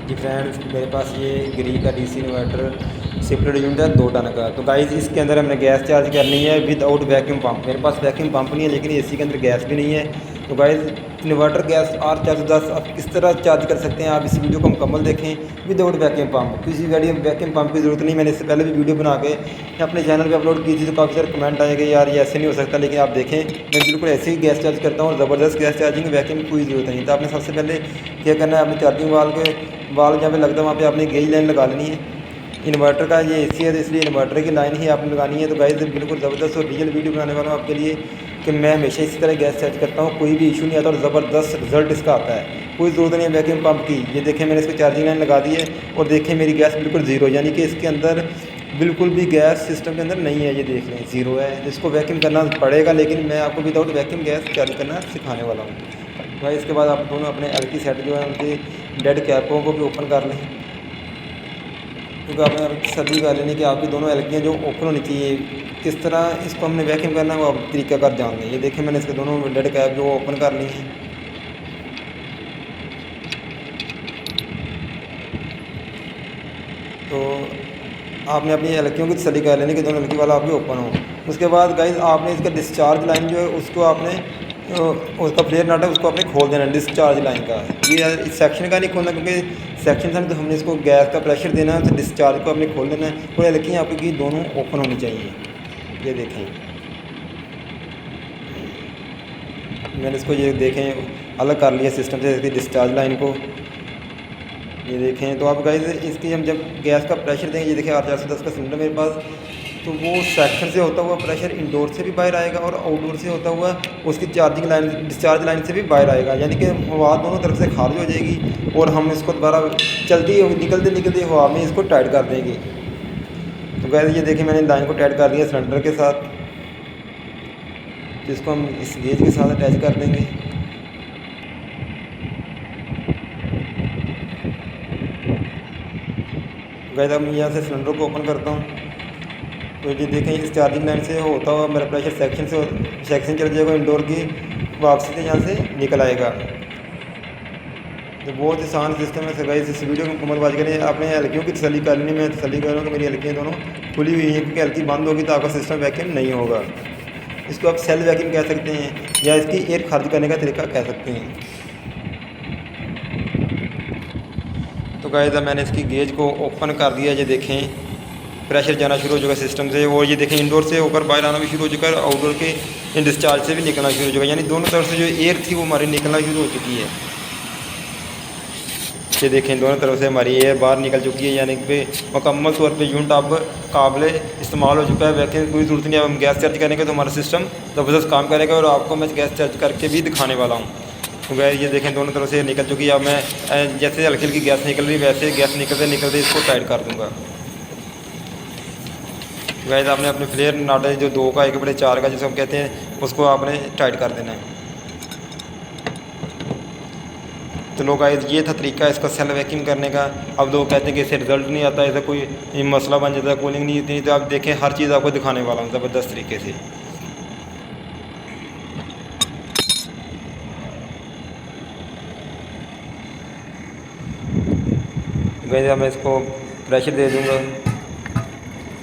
जी friends, मेरे पास ये ग्री का डीसी इन्वर्टर शिफ्टेड यूनिट है 2 टन का। तो गाइस इसके अंदर हमने गैस चार्ज करनी है विदाउट वैक्यूम पंप। मेरे पास वैक्यूम पंप नहीं है, लेकिन एसी के अंदर गैस भी नहीं है। तो गाइस इन्वर्टर गैस R410 आप किस तरह चार्ज कर सकते हैं, आप इस वीडियो को मुकम्मल देखें विदाउट वैक्यूम पंप। किसी वीडियो वैक्यूम पंप की ज़रूरत नहीं। मैंने इससे पहले भी वीडियो बना के अपने चैनल पे अपलोड की थी, तो काफ़ी सारे कमेंट आए कि यार ये ऐसे नहीं हो सकता। लेकिन आप देखें, मैं बिल्कुल ऐसे ही गैस चार्ज करता हूँ और ज़बरदस्त गैस चार्जिंग, वैक्यूम की कोई ज़रूरत नहीं। तो आपने सबसे पहले क्या करना है, अपने चार्जिंग वाल जहाँ पे लगता है वहाँ पे आपने गेज लाइन लगा लेनी है। इन्वर्टर का ये एसी है, तो इसलिए इन्वर्टर की लाइन ही आपने लगानी है। तो गाइस बिल्कुल ज़बरदस्त और रियल वीडियो बनाने वाला हूँ आपके लिए कि मैं हमेशा इसी तरह गैस चार्ज करता हूँ, कोई भी इशू नहीं आता और ज़बरदस्त रिजल्ट इसका आता है। कोई ज़रूरत नहीं है वैक्यूम पंप की। ये देखें, मैंने इसको चार्जिंग लाइन लगा दी है और देखें मेरी गैस बिल्कुल ज़ीरो, यानी कि इसके अंदर बिल्कुल भी गैस सिस्टम के अंदर नहीं है। ये देख लें ज़ीरो है। इसको वैक्यूम करना पड़ेगा, लेकिन मैं आपको विदाउट वैक्यूम गैस चार्ज करना सिखाने वाला हूँ। भाई इसके बाद आप दोनों अपने एल की सेट जो है उनकी डेड कैपों को भी ओपन कर लें, क्योंकि आपने सभी कर लेनी कि आपकी दोनों एलकियाँ जो ओपन होनी चाहिए। किस तरह इसको हमने वैक्यूम करना है वो आप तरीका कर जान लें। ये देखें, मैंने इसके दोनों डेड कैप जो ओपन कर ली हैं। तो आपने अपनी एलकियों की तसल्ली कर लेनी कि दोनों एलकी वाला आपके ओपन हो। उसके बाद गाइस आपने इसका डिस्चार्ज लाइन जो है उसको आपने उसका फ्लेयर नट है उसको आपने खोल देना है डिस्चार्ज लाइन का। ये इस सेक्शन का नहीं खोलना, क्योंकि सेक्शन से तो हमने इसको गैस का प्रेशर देना है, तो डिस्चार्ज को आपने खोल देना है। और एलकियाँ आपकी दोनों ओपन होनी चाहिए। ये देखें, मैंने इसको ये देखें अलग कर लिया सिस्टम से इसकी डिस्चार्ज लाइन को। ये देखें, तो आप गाइस इसकी हम जब गैस का प्रेशर देंगे, ये देखें R410 का सिलेंडर मेरे पास, तो वो सेक्शन से होता हुआ प्रेशर इंडोर से भी बाहर आएगा और आउटडोर से होता हुआ उसकी चार्जिंग लाइन डिस्चार्ज लाइन से भी बाहर आएगा, यानी कि हवा दोनों तरफ से खारिज हो जाएगी और हम इसको दोबारा चलती निकलते हवा में इसको टाइट कर देंगे। तो गाइस ये देखें, मैंने लाइन को टाइट कर दिया सिलेंडर के साथ, जिसको हम इस गेज के साथ अटैच कर देंगे। गाइस अब मैं यहाँ से सिलेंडर को ओपन करता हूँ, तो ये देखें इस चार्जिंग लाइन से होता हुआ मेरा प्रेशर सेक्शन चल जाएगा इंडोर की, वापसी से यहाँ से निकल आएगा। तो बहुत आसान सिस्टम है गाइस। इस वीडियो को मुकम्मल वाच करें। आपने एलकियों की तसल्ली कर लेनी, मैं तसल्ली कर रहा हूँ कि मेरी एलकियाँ दोनों खुली हुई हैं, क्योंकि एलकी बंद होगी तो आपका सिस्टम वैक्यूम नहीं होगा। इसको आप सेल वैक्यूम कह सकते हैं या इसकी एयर खारिज करने का तरीका कह सकते हैं। तो गाइस मैंने इसकी गेज को ओपन कर दिया। ये देखें प्रेशर जाना शुरू हो चुका सिस्टम से, और ये देखें इंडोर से होकर बाहर आना भी शुरू हो चुका है, आउटडोर के डिस्चार्ज से भी निकलना शुरू हो चुका है, यानी दोनों तरफ से जो एयर थी वो हमारी निकलना शुरू हो चुकी है। ये देखें दोनों तरफ से हमारी एयर बाहर निकल चुकी है, यानी कि मुकम्मल तौर पे यूनिट अब काबिल इस्तेमाल हो चुका है। वैक्यूम कोई ज़रूरत नहीं है। हम गैस चार्ज करेंगे तो हमारा सिस्टम ज़बरदस्त काम करेगा, और आपको मैं गैस चार्ज करके भी दिखाने वाला हूँ। तो गैस ये देखें दोनों तरफ से निकल चुकी है। अब मैं जैसे हल्की हल्की गैस निकल रही है वैसे गैस निकलते निकलते इसको टाइट कर दूँगा। गैस आपने अपने फ्लेयर नाटे जो 2 का 1/4 का जिसको हम कहते हैं उसको आपने टाइट कर देना है। तो लोग गाइस ये था तरीका इसका सेल वैक्यूम करने का। अब लोग कहते हैं कि इससे रिज़ल्ट नहीं आता, ऐसा कोई मसला बन जाता है, कूलिंग नहीं इतनी। तो आप देखें हर चीज़ आपको दिखाने वाला हूँ ज़बरदस्त तरीके से। गाइस मैं इसको प्रेशर दे दूँगा।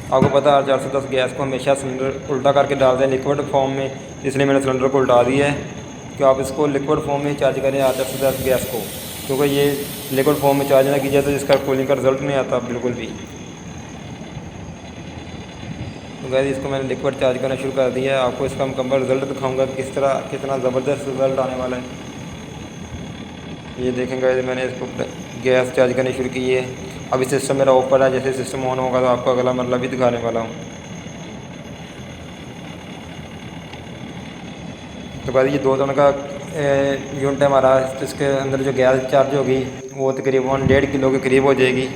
आपको पता है R410 गैस को हमेशा सिलेंडर उल्टा करके डाल दें लिक्विड फॉर्म में, इसलिए मैंने सिलेंडर को उल्टा दिया है कि आप इसको लिक्विड फॉर्म में चार्ज करें R410 गैस को, क्योंकि ये लिक्विड फॉर्म में चार्ज ना कीजिए तो इसका कूलिंग का रिज़ल्ट नहीं आता बिल्कुल भी। तो गाइस इसको मैंने लिक्विड चार्ज करना शुरू कर दिया है। आपको इसका मुकम्मल रिज़ल्ट दिखाऊंगा किस तरह कितना ज़बरदस्त रिज़ल्ट आने वाला है। ये देखें गाइस मैंने इसको गैस चार्ज करनी शुरू की है। अभी सिस्टम मेरा ओपन है, जैसे सिस्टम ऑन होगा तो आपको अगला मरला भी दिखाने वाला हूँ। तो गाइस ये 2 टन का यूनिट है हमारा, इसके अंदर जो गैस चार्ज होगी वो तकरीबन 1.5 किलो के करीब हो जाएगी।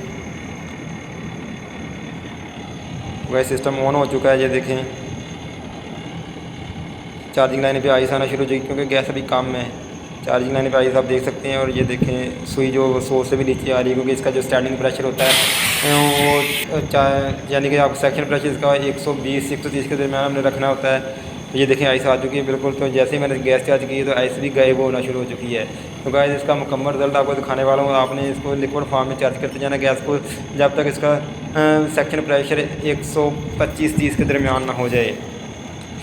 गाइस सिस्टम ऑन हो चुका है। ये देखें चार्जिंग लाइन पे आइस आना शुरू हो जाएगी, क्योंकि गैस अभी कम है। चार्जिंग लाइन पे आइस आप देख सकते हैं, और ये देखें सुई जो सोर्स से भी नीचे आ रही है, क्योंकि इसका जो स्टैंडिंग प्रेशर होता है वो यानी कि आप सेक्शन प्रेशर इसका 120-130 के दरमियान हमने रखना होता है। तो ये देखें आइस आ चुकी है बिल्कुल। तो जैसे ही मैंने गैस चार्ज की तो आइस भी गायब होना शुरू हो चुकी है। तो गाइस इसका मुकम्मल रिजल्ट आपको दिखाने वाला हूँ। आपने इसको लिक्विड फॉर्म में चार्ज करते जाना गैस को, जब तक इसका सेक्शन प्रेशर 125-30 के दरमियान ना हो जाए।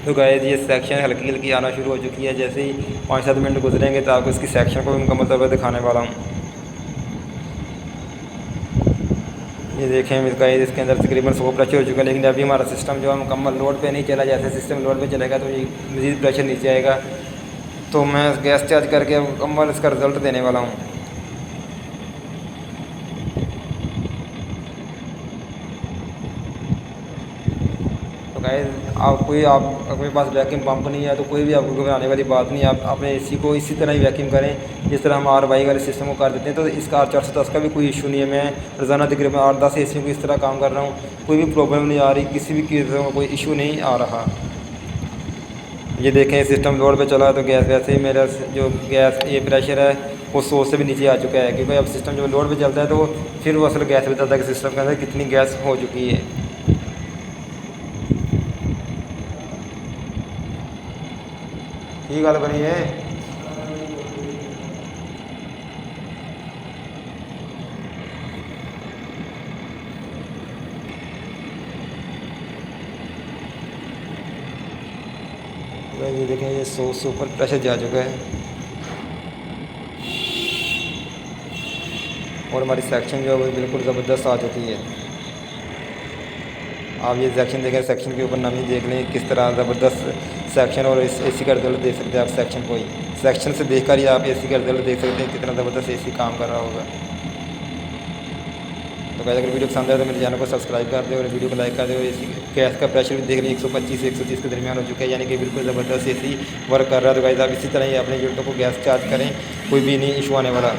तो गाइस ये सेक्शन हल्की हल्की आना शुरू हो चुकी है। जैसे ही 5-7 मिनट गुजरेंगे तो आपको इसकी सेक्शन को भी मुकम्मल तौर पर दिखाने वाला हूँ। ये देखें गाइस इसके अंदर तकरीबन 100 प्रेशर हो चुका है, लेकिन अभी हमारा सिस्टम जो है मुकम्मल लोड पे नहीं चला। जैसे सिस्टम लोड पे चलेगा तो ये मज़ीद प्रेशर नीचे आएगा। तो मैं गैस चार्ज करके मुकम्मल इसका रिज़ल्ट देने वाला हूँ। तो गाइस आप अपने पास वैक्यूम पंप नहीं है तो कोई भी आपको घबराने वाली बात नहीं है। आप अपने एसी को इसी तरह ही वैक्यूम करें जिस तरह हम RY वाले सिस्टम को कर देते हैं। तो इसका R410 का भी कोई इशू नहीं है। मैं रोज़ाना तकरीबन 8-10 एसी को इस तरह काम कर रहा हूँ, कोई भी प्रॉब्लम नहीं आ रही, किसी भी किस्म का कोई इशू नहीं आ रहा। ये देखें सिस्टम लोड पे चला तो गैस वैसे ही मेरा जो गैस ये प्रेशर है वो 100 से भी नीचे आ चुका है, क्योंकि अब सिस्टम जब लोड पे चलता है तो फिर वो असल गैस बताता है कि सिस्टम के अंदर कितनी गैस हो चुकी है। ये गल बनी है। ये देखें ये 100 से ऊपर प्रेशर जा चुका है और हमारी सेक्शन जो है वो बिल्कुल ज़बरदस्त आ चुकी है। आप ये सेक्शन देखें, सेक्शन के ऊपर नमी देख लें किस तरह ज़बरदस्त सेक्शन, और इस एसी का रिजल्ट देख सकते हैं आप। सेक्शन को ही सेक्शन से देखकर ही आप एसी का रिजल्ट देख सकते हैं कितना ज़बरदस्त एसी काम कर रहा होगा। तो गाइस अगर वीडियो पसंद है तो मेरे चैनल को सब्सक्राइब कर दें और वीडियो को लाइक कर दें। और एसी गैस का प्रेशर भी देख लें 125 से 130 के दरमियान हो चुका है, यानी कि बिल्कुल ज़बरदस्त एसी वर्क कर रहा है। तो गाइस आप इसी तरह ही अपने यूनिटों को गैस चार्ज करें, कोई भी नहीं इशू आने वाला।